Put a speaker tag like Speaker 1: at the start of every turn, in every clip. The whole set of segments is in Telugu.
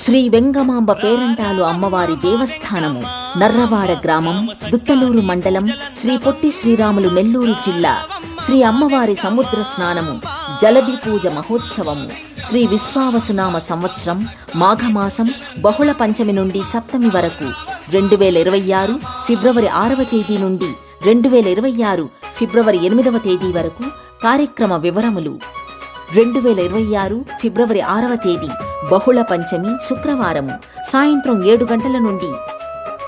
Speaker 1: శ్రీ వెంగమాంబ పేరంటాలు అమ్మవారి దేవస్థానము, నర్రవాడ గ్రామం, దుత్తలూరు మండలం, శ్రీ పొట్టి శ్రీరాములు నెల్లూరు జిల్లా. శ్రీ అమ్మవారి సముద్ర స్నానము, జలధి పూజ మహోత్సవము శ్రీ విశ్వావసునామ సంవత్సరం మాఘమాసం బహుళ పంచమి నుండి సప్తమి వరకు 2026 ఫిబ్రవరి 6వ తేదీ నుండి 2026 ఫిబ్రవరి 8వ తేదీ వరకు. కార్యక్రమ వివరములు: 2026 ఫిబ్రవరి 6వ తేదీ బహుళ పంచమి శుక్రవారము సాయంత్రం 7 గంటల నుండి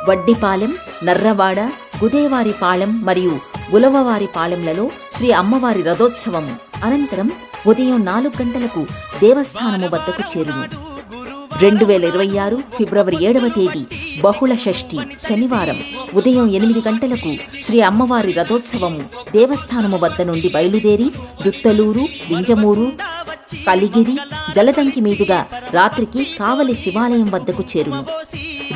Speaker 1: వడ్డిపాలెం, నర్రవాడ, గుదేవారిపాలెం మరియు గులవవారిపాలెంలలో శ్రీ అమ్మవారి రథోత్సవము. అనంతరం ఉదయం 4 గంటలకు దేవస్థానము వద్దకు చేరును. 2026 ఫిబ్రవరి 7వ తేదీ బహుళ షష్ఠి శనివారం ఉదయం 8 గంటలకు శ్రీ అమ్మవారి రథోత్సవము దేవస్థానము వద్ద నుండి బయలుదేరి దుత్తలూరు, వింజమూరు, కలిగిరి, జలదంకి మీదుగా రాత్రికి కావలి శివాలయం వద్దకు చేరును.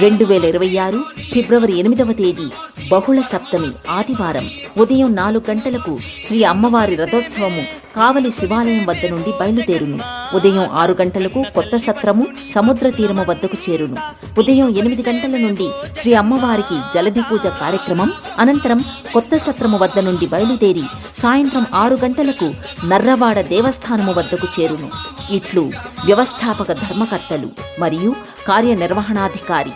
Speaker 1: 2026 ఫిబ్రవరి 8వ తేదీ బహుళ సప్తమి ఆదివారం ఉదయం 4 గంటలకు శ్రీ అమ్మవారి రథోత్సవము కావలి శివాలయం వద్ద నుండి బయలుదేరును. ఉదయం 6 గంటలకు కొత్త సత్రము సముద్ర తీరము వద్దకు చేరును. ఉదయం 8 గంటల నుండి శ్రీ అమ్మవారికి జలధి పూజ కార్యక్రమం. అనంతరం కొత్త సత్రము వద్ద నుండి బయలుదేరి సాయంత్రం 6 గంటలకు నర్రవాడ దేవస్థానము వద్దకు చేరును. ఇట్లు వ్యవస్థాపక ధర్మకర్తలు మరియు కార్యనిర్వహణాధికారి